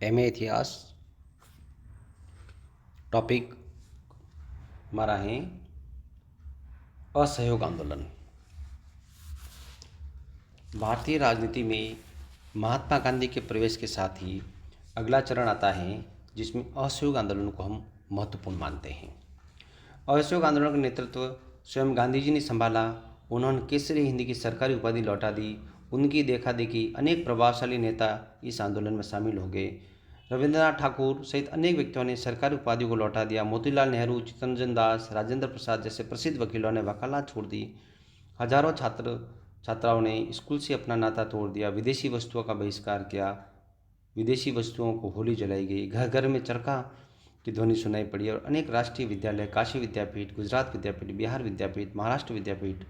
MA इतिहास। Topic हमारा है असहयोग आंदोलन। भारतीय राजनीति में महात्मा गांधी के प्रवेश के साथ ही अगला चरण आता है जिसमें असहयोग आंदोलन को हम महत्वपूर्ण मानते हैं। असहयोग आंदोलन का नेतृत्व स्वयं गांधी जी ने संभाला। उन्होंने केसरी हिंद की सरकारी उपाधि लौटा दी। उनकी देखा देखी अनेक प्रभावशाली नेता इस आंदोलन में शामिल हो गए। रविंद्रनाथ ठाकुर सहित अनेक व्यक्तियों ने सरकारी उपाधियों को लौटा दिया। मोतीलाल नेहरू, चित्तरंजन दास, राजेंद्र प्रसाद जैसे प्रसिद्ध वकीलों ने वकालत छोड़ दी। हजारों छात्राओं ने स्कूल से अपना नाता तोड़ दिया। विदेशी वस्तुओं का बहिष्कार किया। विदेशी वस्तुओं को होली जलाई गई। घर घर में चरखा की ध्वनि सुनाई पड़ी और अनेक राष्ट्रीय विद्यालय, काशी विद्यापीठ, गुजरात विद्यापीठ, बिहार विद्यापीठ, महाराष्ट्र विद्यापीठ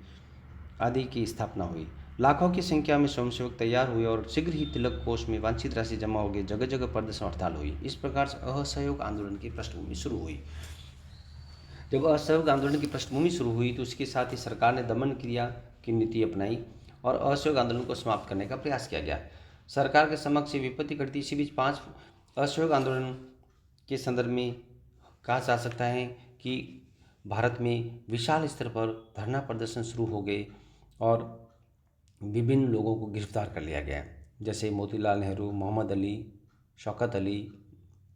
आदि की स्थापना हुई। लाखों की संख्या में स्वयंसेवक तैयार हुए और शीघ्र ही तिलक कोष में वांछित राशि जमा हो गई। जगह जगह प्रदर्शन हड़ताल हुई। इस प्रकार से असहयोग आंदोलन की पृष्ठभूमि शुरू हुई। जब असहयोग आंदोलन की पृष्ठभूमि शुरू हुई तो उसके साथ ही सरकार ने दमन क्रिया की नीति अपनाई और असहयोग आंदोलन को समाप्त करने का प्रयास किया गया। सरकार के समक्ष विपत्ति घटी। इसी बीच 5 असहयोग आंदोलन के संदर्भ में कहा जा सकता है कि भारत में विशाल स्तर पर धरना प्रदर्शन शुरू हो गए और विभिन्न लोगों को गिरफ्तार कर लिया गया, जैसे मोतीलाल नेहरू, मोहम्मद अली, शौकत अली,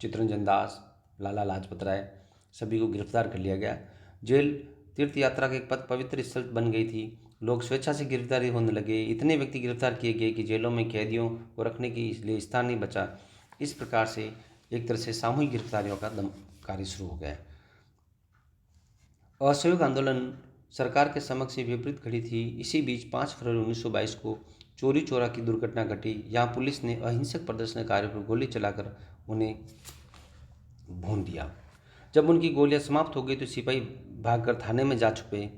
चित्तरंजन दास, लाला लाजपत राय, सभी को गिरफ्तार कर लिया गया। जेल तीर्थ यात्रा का एक पवित्र स्थल बन गई थी। लोग स्वेच्छा से गिरफ्तारी होने लगे। इतने व्यक्ति गिरफ्तार किए गए कि जेलों में कैदियों को रखने के लिए स्थान नहीं बचा। इस प्रकार से एक तरह से सामूहिक गिरफ्तारियों का कार्य शुरू हो गया। असहयोग आंदोलन सरकार के समक्ष से विपरीत खड़ी थी। इसी बीच 5 फरवरी 1922 को चोरी चोरा की दुर्घटना घटी। यहाँ पुलिस ने अहिंसक प्रदर्शनकारियों पर गोली चलाकर उन्हें भून दिया। जब उनकी गोलियां समाप्त हो गई तो सिपाही भागकर थाने में जा छुपे।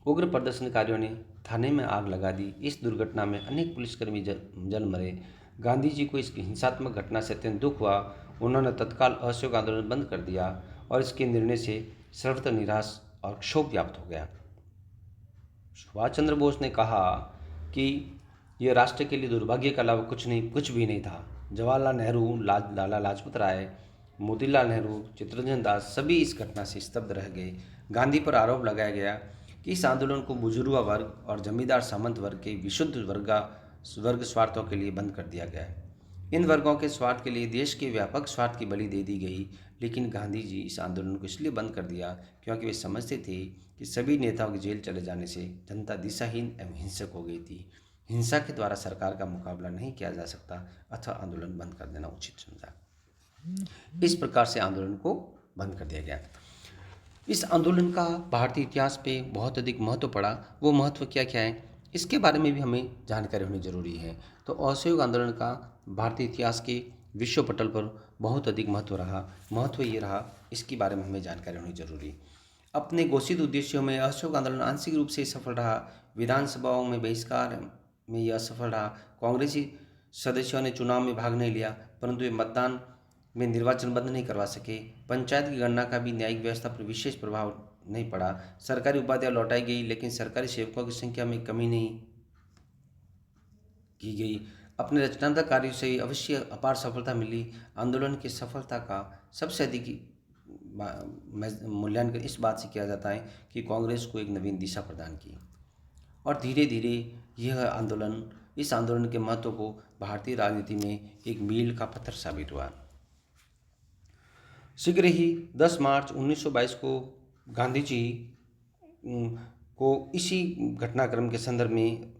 उग्र प्रदर्शनकारियों ने थाने में आग लगा दी। इस दुर्घटना में अनेक पुलिसकर्मी जल मरे। गांधी जी को इस हिंसात्मक घटना से अत्यंत दुख हुआ। उन्होंने तत्काल असहयोग आंदोलन बंद कर दिया और इसके निर्णय से सर्वत्र निराश और क्षोभ व्याप्त हो गया। सुभाष चंद्र बोस ने कहा कि यह राष्ट्र के लिए दुर्भाग्य के अलावा कुछ भी नहीं था। जवाहरलाल नेहरू, लाला लाजपत राय, मोतीलाल नेहरू, चित्तरंजन दास सभी इस घटना से स्तब्ध रह गए। गांधी पर आरोप लगाया गया कि इस आंदोलन को बुजुर्गा वर्ग और जमींदार सामंत वर्ग के विशुद्ध वर्ग स्वार्थों के लिए बंद कर दिया गया। इन वर्गों के स्वार्थ के लिए देश के व्यापक स्वार्थ की बलि दे दी गई। लेकिन गांधी जी इस आंदोलन को इसलिए बंद कर दिया क्योंकि वे समझते थे कि सभी नेताओं के जेल चले जाने से जनता दिशाहीन एवं हिंसक हो गई थी। हिंसा के द्वारा सरकार का मुकाबला नहीं किया जा सकता, अतः आंदोलन बंद कर देना उचित समझा। इस प्रकार से आंदोलन को बंद कर दिया गया। इस आंदोलन का भारतीय इतिहास पे बहुत अधिक महत्व पड़ा। वो महत्व क्या क्या है इसके बारे में भी हमें जानकारी होनी जरूरी है। तो असहयोग आंदोलन का भारतीय इतिहास के विश्व पटल पर बहुत अधिक महत्व रहा। महत्व ये रहा, इसके बारे में हमें जानकारी होनी जरूरी। अपने घोषित उद्देश्यों में असहयोग आंदोलन आंशिक रूप से सफल रहा। विधानसभाओं में बहिष्कार में यह असफल रहा। कांग्रेसी सदस्यों ने चुनाव में भाग नहीं लिया, परंतु वे मतदान में निर्वाचन बंद नहीं करवा सके। पंचायत की गणना का भी न्यायिक व्यवस्था पर विशेष प्रभाव नहीं पड़ा। सरकारी उपाधियां लौटाई गई, लेकिन सरकारी सेवकों की संख्या में कमी नहीं की गई। अपने रचनात्मक कार्यों से अवश्य अपार सफलता मिली। आंदोलन की सफलता का सबसे अधिक मूल्यांकन इस बात से किया जाता है कि कांग्रेस को एक नवीन दिशा प्रदान की और धीरे धीरे इस आंदोलन के महत्व को भारतीय राजनीति में एक मील का पत्थर साबित हुआ। शीघ्र ही 10 मार्च 1922 को गांधी जी को इसी घटनाक्रम के संदर्भ में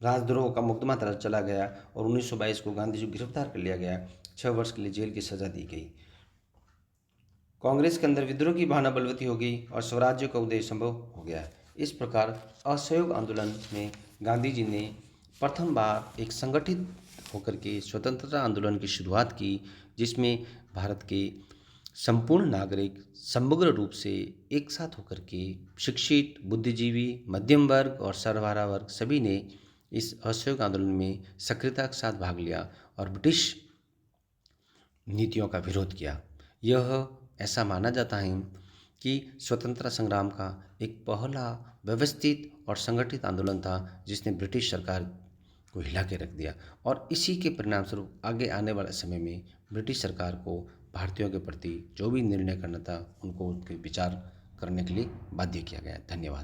राजद्रोह का मुकदमा दर्ज चला गया और 1922 को गांधी जी को गिरफ्तार कर लिया गया। 6 वर्ष के लिए जेल की सजा दी गई। कांग्रेस के अंदर विद्रोह की भावना बलवती हो गई और स्वराज्य का उदय संभव हो गया। इस प्रकार असहयोग आंदोलन में गांधी जी ने प्रथम बार एक संगठित होकर के स्वतंत्रता आंदोलन की शुरुआत की, जिसमें भारत के संपूर्ण नागरिक समग्र रूप से एक साथ होकर के शिक्षित, बुद्धिजीवी, मध्यम वर्ग और सर्वहारा वर्ग सभी ने इस असहयोग आंदोलन में सक्रियता के साथ भाग लिया और ब्रिटिश नीतियों का विरोध किया। यह ऐसा माना जाता है कि स्वतंत्रता संग्राम का एक पहला व्यवस्थित और संगठित आंदोलन था जिसने ब्रिटिश सरकार को हिला के रख दिया। और इसी के परिणामस्वरूप आगे आने वाले समय में ब्रिटिश सरकार को भारतीयों के प्रति जो भी निर्णय करना था उनको उनके विचार करने के लिए बाध्य किया गया। धन्यवाद।